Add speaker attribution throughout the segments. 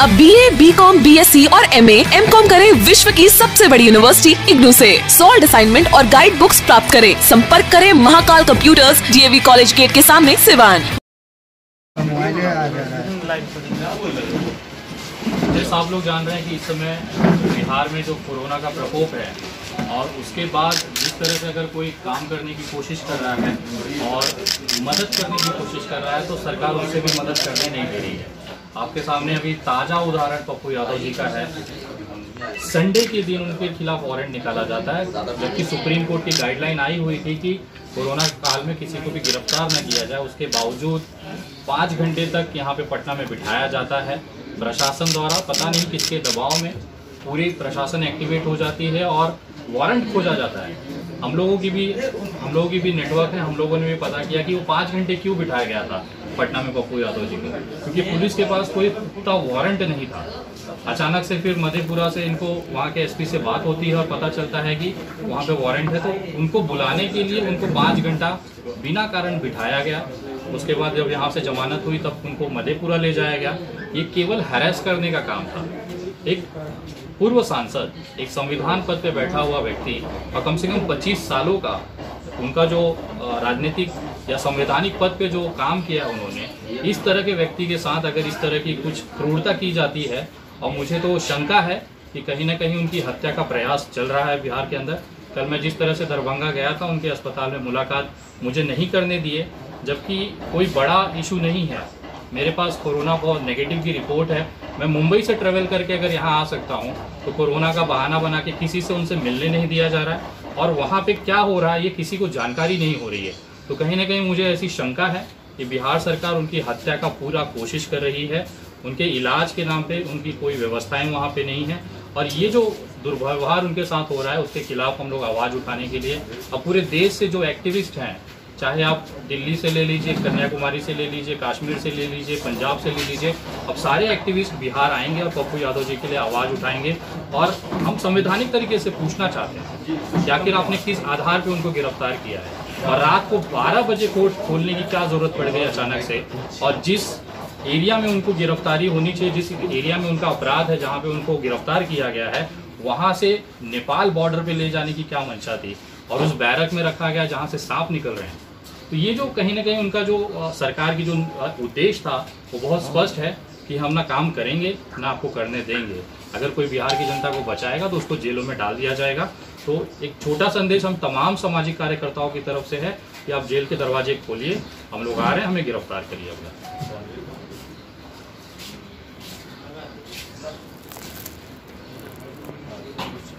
Speaker 1: अब BA, BCom, BSc और MA, MCom करें विश्व की सबसे बड़ी यूनिवर्सिटी इग्नू से। सॉल्ड असाइनमेंट और गाइड बुक्स प्राप्त करें। संपर्क करें Mahakal computers, DAV college gate के सामने, सिवान।
Speaker 2: जैसे आप लोग जान रहे हैं कि इस समय बिहार में जो कोरोना का प्रकोप है और उसके बाद जिस तरह से अगर कोई काम करने की कोशिश कर रहा है और मदद करने की कोशिश कर रहा है तो सरकार उनसे भी मदद करने नहीं दे रही है। आपके सामने अभी ताज़ा उदाहरण पप्पू यादव जी का है। संडे के दिन उनके खिलाफ वारंट निकाला जाता है, जबकि सुप्रीम कोर्ट की गाइडलाइन आई हुई थी कि कोरोना काल में किसी को भी गिरफ्तार न किया जाए। उसके बावजूद 5 घंटे तक यहाँ पे पटना में बिठाया जाता है। प्रशासन द्वारा पता नहीं किसके दबाव में पूरी प्रशासन एक्टिवेट हो जाती है और वारंट खोजा जाता है। हम लोगों की भी नेटवर्क है, हम लोगों ने भी पता किया कि वो 5 घंटे क्यों बिठाया गया था पटना में पप्पू यादव जी को, क्योंकि पुलिस के पास कोई पुख्ता वारंट नहीं था। अचानक से फिर मधेपुरा से इनको वहाँ के SP से बात होती है और पता चलता है कि वहाँ पे वारंट है, तो उनको बुलाने के लिए उनको 5 घंटा बिना कारण बिठाया गया। उसके बाद जब यहाँ से जमानत हुई तब उनको मधेपुरा ले जाया गया। ये केवल हैरेस करने का काम था। एक पूर्व सांसद, एक संविधान पद पे बैठा हुआ व्यक्ति और कम से कम 25 सालों का उनका जो राजनीतिक या संवैधानिक पद पे जो काम किया उन्होंने, इस तरह के व्यक्ति के साथ अगर इस तरह की कुछ क्रूरता की जाती है, और मुझे तो शंका है कि कहीं ना कहीं उनकी हत्या का प्रयास चल रहा है बिहार के अंदर। कल मैं जिस तरह से दरभंगा गया था, उनके अस्पताल में मुलाकात मुझे नहीं करने दिए, जबकि कोई बड़ा इशू नहीं है। मेरे पास कोरोना बहुत नेगेटिव की रिपोर्ट है। मैं मुंबई से ट्रेवल करके अगर यहाँ आ सकता हूँ तो कोरोना का बहाना बना के किसी से उनसे मिलने नहीं दिया जा रहा है, और वहाँ पे क्या हो रहा है ये किसी को जानकारी नहीं हो रही है। तो कहीं ना कहीं मुझे ऐसी शंका है कि बिहार सरकार उनकी हत्या का पूरा कोशिश कर रही है। उनके इलाज के नाम पे उनकी कोई व्यवस्थाएं वहाँ पे नहीं है, और ये जो दुर्व्यवहार उनके साथ हो रहा है उसके खिलाफ हम लोग आवाज़ उठाने के लिए अब पूरे देश से जो एक्टिविस्ट हैं, चाहे आप दिल्ली से ले लीजिए, कन्याकुमारी से ले लीजिए, कश्मीर से ले लीजिए, पंजाब से ले लीजिए, अब सारे एक्टिविस्ट बिहार आएंगे और पप्पू यादव जी के लिए आवाज़ उठाएंगे। और हम संवैधानिक तरीके से पूछना चाहते हैं कि आखिर आपने किस आधार पे उनको गिरफ्तार किया है, और रात को 12 बजे कोर्ट खोलने की क्या ज़रूरत पड़ गई अचानक से, और जिस एरिया में उनको गिरफ्तारी होनी चाहिए, जिस एरिया में उनका अपराध है, जहाँ पे उनको गिरफ्तार किया गया है, वहाँ से नेपाल बॉर्डर पे ले जाने की क्या मंशा थी, और उस बैरक में रखा गया जहाँ से सांप निकल रहे हैं। तो ये जो कहीं ना कहीं उनका जो सरकार की जो उद्देश्य था वो बहुत स्पष्ट है कि हम ना काम करेंगे ना आपको करने देंगे। अगर कोई बिहार की जनता को बचाएगा तो उसको जेलों में डाल दिया जाएगा। तो एक छोटा संदेश हम तमाम सामाजिक कार्यकर्ताओं की तरफ से है कि आप जेल के दरवाजे खोलिए, हम लोग आ रहे हैं, हमें गिरफ्तार करिए अपना।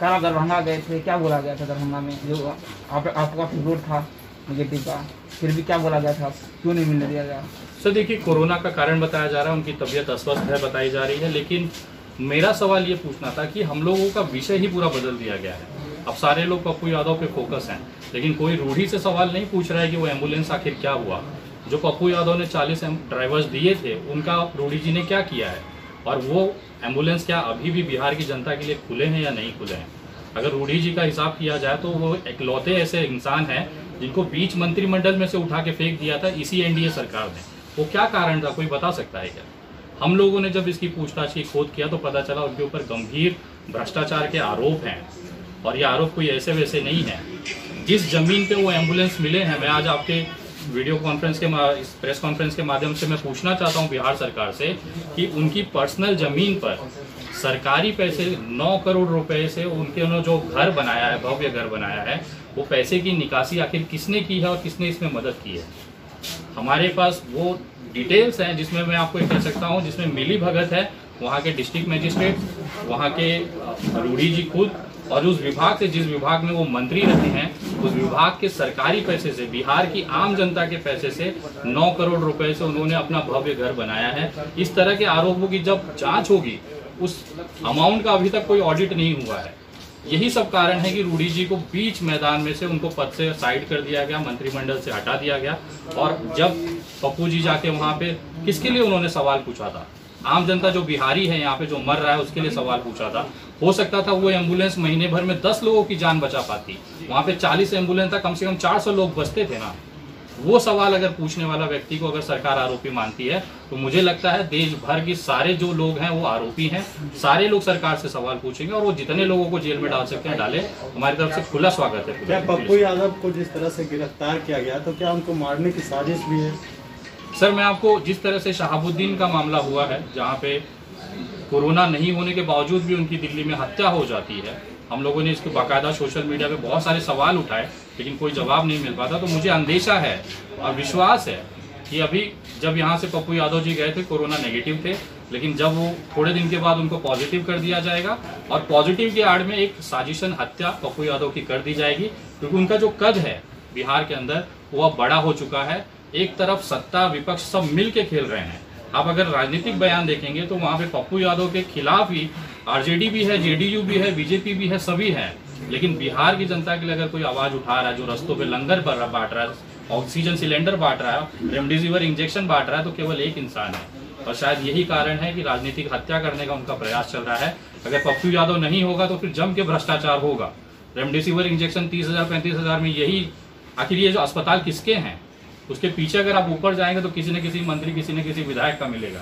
Speaker 3: कल दरभंगा गए थे, क्या बोला गया था दरभंगा में? जो आपका रिपोर्ट था नेगेटिव का, फिर भी क्या बोला गया था, क्यों नहीं मिलने दिया गया?
Speaker 2: सर देखिए, कोरोना का कारण बताया जा रहा है, उनकी तबीयत अस्वस्थ है बताई जा रही है, लेकिन मेरा सवाल ये पूछना था कि हम लोगों का विषय ही पूरा बदल दिया गया है। अब सारे लोग पप्पू यादव पे फोकस हैं, लेकिन कोई रूढ़ी से सवाल नहीं पूछ रहा है कि वो एम्बुलेंस आखिर क्या हुआ। जो पप्पू यादव ने 40 ड्राइवर्स दिए थे, उनका रूढ़ी जी ने क्या किया है, और वो एम्बुलेंस क्या अभी भी बिहार की जनता के लिए खुले हैं या नहीं खुले हैं? अगर रूढ़ी जी का हिसाब किया जाए तो वो इकलौते ऐसे इंसान हैं जिनको बीच मंत्रिमंडल में से उठा के फेंक दिया था इसी NDA सरकार ने। वो क्या कारण था, कोई बता सकता है क्या? हम लोगों ने जब इसकी पूछताछ की, खोद किया, तो पता चला उनके ऊपर गंभीर भ्रष्टाचार के आरोप हैं, और ये आरोप कोई ऐसे वैसे नहीं है। जिस जमीन पे वो एम्बुलेंस मिले हैं, मैं आज आपके वीडियो कॉन्फ्रेंस के प्रेस कॉन्फ्रेंस के माध्यम से मैं पूछना चाहता हूँ बिहार सरकार से कि उनकी पर्सनल जमीन पर सरकारी पैसे 9 करोड़ रुपए से उन्होंने जो घर बनाया है, भव्य घर बनाया है, वो पैसे की निकासी आखिर किसने की है और किसने इसमें मदद की है? हमारे पास वो डिटेल्स हैं जिसमें मैं आपको कह सकता हूँ, जिसमें मिली भगत है वहाँ के डिस्ट्रिक्ट मजिस्ट्रेट, वहाँ के रूढ़ी जी खुद, और उस विभाग से, जिस विभाग में वो मंत्री रहे हैं, उस विभाग के सरकारी पैसे से, बिहार की आम जनता के पैसे से 9 करोड़ रुपए से उन्होंने अपना भव्य घर बनाया है। इस तरह के आरोपों की जब जांच होगी, उस अमाउंट का अभी तक कोई ऑडिट नहीं हुआ है। यही सब कारण है कि रूढ़ी जी को बीच मैदान में से उनको पद से साइड कर दिया गया, मंत्रिमंडल से हटा दिया गया। और जब पप्पू जी जाके वहाँ पे किसके लिए उन्होंने सवाल पूछा था? आम जनता जो बिहारी है यहाँ पे जो मर रहा है उसके लिए सवाल पूछा था। हो सकता था वो एम्बुलेंस महीने भर में 10 लोगों की जान बचा पाती। वहाँ पे 40 एम्बुलेंस था, कम से कम 400 लोग बचते थे ना। वो सवाल अगर पूछने वाला व्यक्ति को अगर सरकार आरोपी मानती है तो मुझे लगता है देश भर के सारे जो लोग हैं वो आरोपी हैं। सारे लोग सरकार से सवाल पूछेंगे और वो जितने लोगों को जेल में डाल सकते हैं डाले। हमारी तरफ से खुला स्वागत है।
Speaker 4: क्या पप्पू यादव को जिस तरह से गिरफ्तार किया गया तो क्या उनको मारने की साजिश भी है?
Speaker 2: सर, मैं आपको जिस तरह से शहाबुद्दीन का मामला हुआ है, जहाँ पे कोरोना नहीं होने के बावजूद भी उनकी दिल्ली में हत्या हो जाती है, हम लोगों ने इसके बाकायदा सोशल मीडिया पे बहुत सारे सवाल उठाए लेकिन कोई जवाब नहीं मिल पाता। तो मुझे अंदेशा है और विश्वास है कि अभी जब यहाँ से पप्पू यादव जी गए थे कोरोना नेगेटिव थे, लेकिन जब वो थोड़े दिन के बाद उनको पॉजिटिव कर दिया जाएगा और पॉजिटिव के आड़ में एक साजिशन हत्या पप्पू यादव की कर दी जाएगी, क्योंकि उनका जो कद है बिहार के अंदर वो अब बड़ा हो चुका है। एक तरफ सत्ता विपक्ष सब मिल के खेल रहे हैं। आप अगर राजनीतिक बयान देखेंगे तो वहां पे पप्पू यादव के खिलाफ ही आरजेडी भी है, जेडीयू भी है, बीजेपी भी है, सभी हैं। लेकिन बिहार की जनता के लिए अगर कोई आवाज उठा रहा है, जो रस्तों पे लंगर बांट रहा है, ऑक्सीजन सिलेंडर बांट रहा है, रेमडेसिविर इंजेक्शन बांट रहा है, तो केवल एक इंसान है। और शायद यही कारण है कि राजनीतिक हत्या करने का उनका प्रयास चल रहा है। अगर पप्पू यादव नहीं होगा तो फिर जम के भ्रष्टाचार होगा। रेमडेसिविर इंजेक्शन 30,000 35,000 में यही, आखिर ये जो अस्पताल किसके हैं? उसके पीछे अगर आप ऊपर जाएंगे तो किसी न किसी मंत्री, किसी न किसी विधायक का मिलेगा।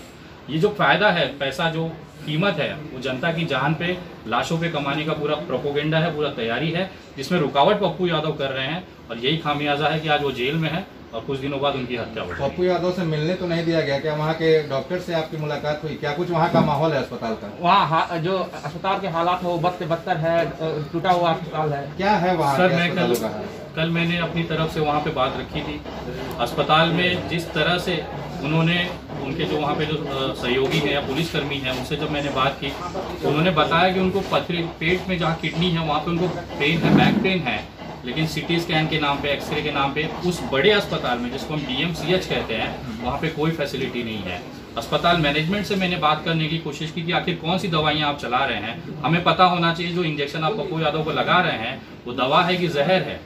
Speaker 2: ये जो फायदा है, पैसा जो कीमत है, वो जनता की जान पे, लाशों पे कमाने का पूरा प्रोपोगेंडा है, पूरा तैयारी है, जिसमें रुकावट पप्पू यादव कर रहे हैं। और यही खामियाजा है कि आज वो जेल में है और कुछ दिनों बाद उनकी हत्या हो।
Speaker 5: पप्पू यादव से मिलने तो नहीं दिया गया, क्या वहाँ के डॉक्टर से आपकी मुलाकात हुई? क्या कुछ वहाँ का माहौल है अस्पताल का?
Speaker 3: वहाँ जो अस्पताल के हालात है वो बद से बदतर है, टूटा हुआ अस्पताल है।
Speaker 5: क्या है वहाँ?
Speaker 2: सर, मैं कल मैंने अपनी तरफ से वहाँ पे बात रखी थी। अस्पताल में जिस तरह से उन्होंने, उनके जो वहाँ पे जो सहयोगी हैं या पुलिसकर्मी हैं, उनसे जब मैंने बात की तो उन्होंने बताया कि उनको पथरी, पेट में जहाँ किडनी है वहाँ पे उनको पेन है, बैक पेन है, लेकिन सिटी स्कैन के नाम पे, एक्सरे के नाम पे उस बड़े अस्पताल में जिसको हम DMCH कहते हैं, वहाँ पे कोई फैसिलिटी नहीं है। अस्पताल मैनेजमेंट से मैंने बात करने की कोशिश की कि आखिर कौन सी दवाइयाँ आप चला रहे हैं, हमें पता होना चाहिए जो इंजेक्शन आप पप्पू यादव को लगा रहे हैं वो दवा है कि जहर है,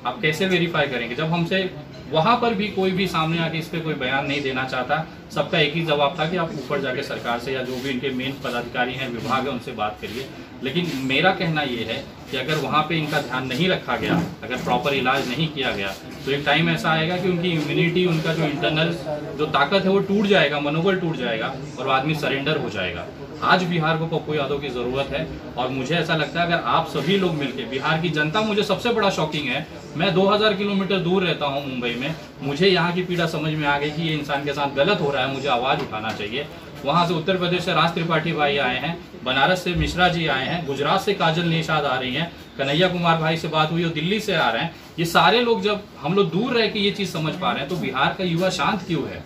Speaker 2: आप कैसे वेरीफाई करेंगे? जब हमसे वहां पर भी कोई भी सामने आके इस पे कोई बयान नहीं देना चाहता, सबका एक ही जवाब था कि आप ऊपर जाके सरकार से या जो भी इनके मेन पदाधिकारी हैं, विभाग है, उनसे बात करिए। लेकिन मेरा कहना ये है कि अगर वहाँ पे इनका ध्यान नहीं रखा गया, अगर प्रॉपर इलाज नहीं किया गया, तो एक टाइम ऐसा आएगा कि उनकी इम्यूनिटी, उनका जो इंटरनल जो ताकत है वो टूट जाएगा, मनोबल टूट जाएगा और आदमी सरेंडर हो जाएगा। आज बिहार को पप्पू यादव की जरूरत है और मुझे ऐसा लगता है अगर आप सभी लोग मिलकर, बिहार की जनता, मुझे सबसे बड़ा शॉकिंग है, मैं 2000 किलोमीटर दूर रहता हूं मुंबई में, मुझे यहाँ की पीड़ा समझ में आ गई कि ये इंसान के साथ गलत हो रहा है, मुझे आवाज उठाना चाहिए। वहां से उत्तर प्रदेश से राज त्रिपाठी भाई आए हैं, बनारस से मिश्रा जी आए हैं, गुजरात से काजल निषाद आ रही हैं, कन्हैया कुमार भाई से बात हुई, वो दिल्ली से आ रहे हैं। ये सारे लोग, जब हम लोग दूर रह के ये चीज समझ पा रहे हैं तो बिहार का युवा शांत क्यों है?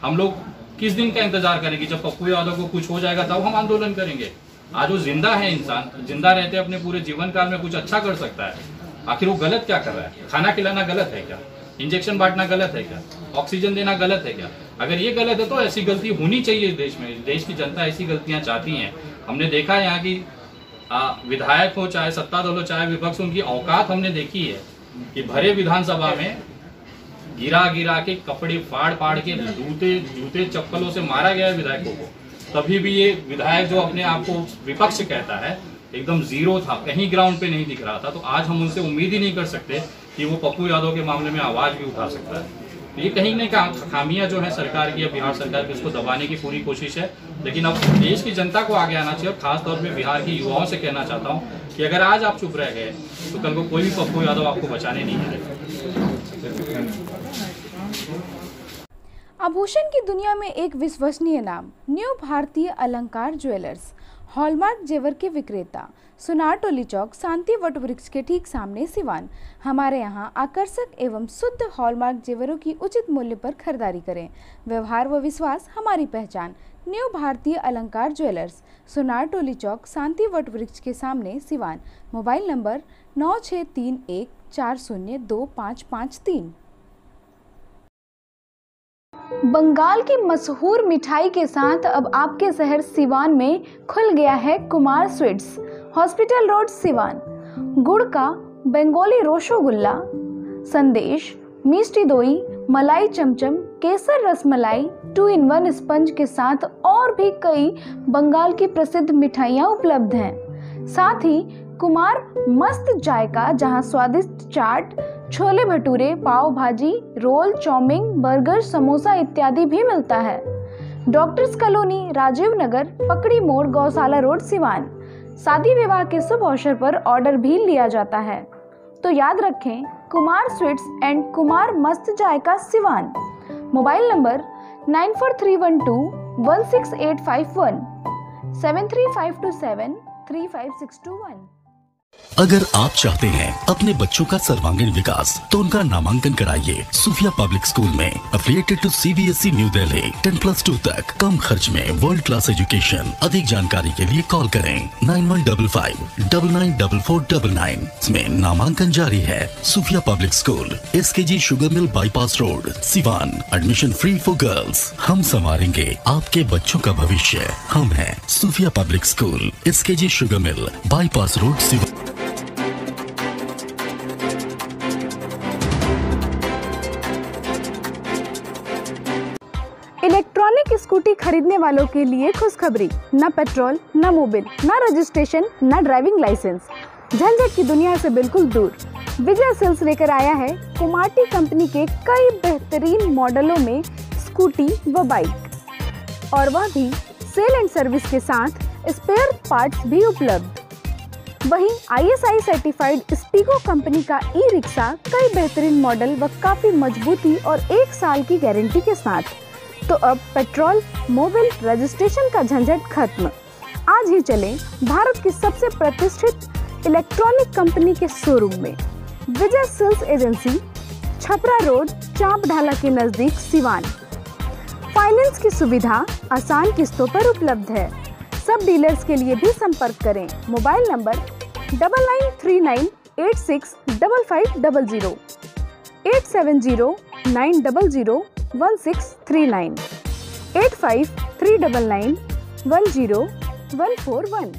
Speaker 2: हम लोग किस दिन का इंतजार करेंगे? जब पप्पू यादव को कुछ हो जाएगा तब हम आंदोलन करेंगे। आज वो जिंदा है, इंसान जिंदा रहते अपने पूरे जीवन काल में कुछ अच्छा कर सकता है। आखिर वो गलत क्या कर रहा है? खाना खिलाना गलत है क्या? इंजेक्शन बांटना गलत है क्या? ऑक्सीजन देना गलत है क्या? अगर ये गलत है तो ऐसी गलती होनी चाहिए देश में। देश की जनता ऐसी गलतियां चाहती है। हमने देखा है यहाँ की विधायक हो, चाहे सत्ता दल हो, चाहे विपक्ष, उनकी औकात हमने देखी है कि भरे विधानसभा में गिरा गिरा के, कपड़े फाड़ फाड़ के, जूते चप्पलों से मारा गया है विधायकों को। तभी भी ये विधायक जो अपने आप को विपक्ष कहता है एकदम जीरो था, कहीं ग्राउंड पे नहीं दिख रहा था। तो आज हम उनसे उम्मीद ही नहीं कर सकते कि वो पप्पू यादव के मामले में आवाज भी उठा सकता है। तो ये कहीं न कहीं खामियां जो है सरकार की, बिहार सरकार की, उसको दबाने की पूरी कोशिश है। लेकिन अब देश की जनता को आगे आना चाहिए और खासतौर पर बिहार के युवाओं से कहना चाहता हूँ कि अगर आज आप चुप रह गए तो कल को कोई भी पप्पू यादव आपको बचाने नहीं आएगा।
Speaker 6: आभूषण की दुनिया में एक विश्वसनीय नाम, न्यू भारतीय अलंकार ज्वेलर्स, हॉलमार्क जेवर के विक्रेता, सुनार टोली चौक, शांति वट वृक्ष के ठीक सामने, सिवान। हमारे यहाँ आकर्षक एवं शुद्ध हॉलमार्क जेवरों की उचित मूल्य पर खरीदारी करें। व्यवहार व विश्वास हमारी पहचान। न्यू भारतीय अलंकार ज्वेलर्स, सुनार टोली चौक, शांति वट वृक्ष के सामने, सिवान। Mobile number 9631402553। बंगाल की मशहूर मिठाई के साथ अब आपके शहर सिवान में खुल गया है Kumar sweets, hospital road, Siwan. गुड़ का बंगाली रसगुल्ला, संदेश, मिष्टी दोई, मलाई चमचम, केसर रसमलाई, 2-in-1 स्पंज के साथ और भी कई बंगाल की प्रसिद्ध मिठाइयाँ उपलब्ध हैं। साथ ही कुमार मस्त जायका, जहां स्वादिष्ट चाट, छोले भटूरे, पाव भाजी, रोल, चाउमीन, बर्गर, समोसा इत्यादि भी मिलता है। डॉक्टर्स कॉलोनी, राजीव नगर, पकड़ी मोड़, गौशाला रोड, सिवान। शादी विवाह के शुभ अवसर पर ऑर्डर भी लिया जाता है। तो याद रखें, कुमार स्वीट्स एंड कुमार मस्त जायका, सिवान। Mobile number 9431216851 7352735621।
Speaker 7: अगर आप चाहते हैं अपने बच्चों का सर्वांगीण विकास तो उनका नामांकन कराइए सूफिया पब्लिक स्कूल में, affiliated to CBSE new Delhi. 10+2 तक कम खर्च में वर्ल्ड क्लास एजुकेशन। अधिक जानकारी के लिए कॉल करें 9155994499। इसमें नामांकन जारी है। Sufiya public school, SKG sugar mill bypass road, Siwan. Admission free for girls. हम संवारेंगे आपके बच्चों का भविष्य। हम हैं Sufiya public school, SKG sugar mill bypass road, Siwan.
Speaker 6: Electronic scooty खरीदने वालों के लिए खुशखबरी। न पेट्रोल, न मोबिल, न रजिस्ट्रेशन, न ड्राइविंग लाइसेंस, झंझट की दुनिया से बिल्कुल दूर। विजय सेल्स लेकर आया है कुमाटी कंपनी के कई बेहतरीन मॉडलों में स्कूटी व बाइक, और वह भी सेल एंड सर्विस के साथ स्पेयर पार्ट्स भी उपलब्ध। वहीं ISI सर्टिफाइड स्पीगो कंपनी का ई-रिक्शा कई बेहतरीन मॉडल व काफी मजबूती और 1 साल की गारंटी के साथ। तो अब पेट्रोल, मोबिल, रजिस्ट्रेशन का झंझट खत्म। आज ही चलें भारत की सबसे प्रतिष्ठित इलेक्ट्रॉनिक कंपनी के शोरूम में। विजय सेल्स एजेंसी, छपरा रोड, चांप ढाला के नजदीक, सिवान। फाइनेंस की सुविधा आसान किस्तों पर उपलब्ध है। सब डीलर्स के लिए भी संपर्क करें। Mobile number 9939865500 87090001639 8539910141।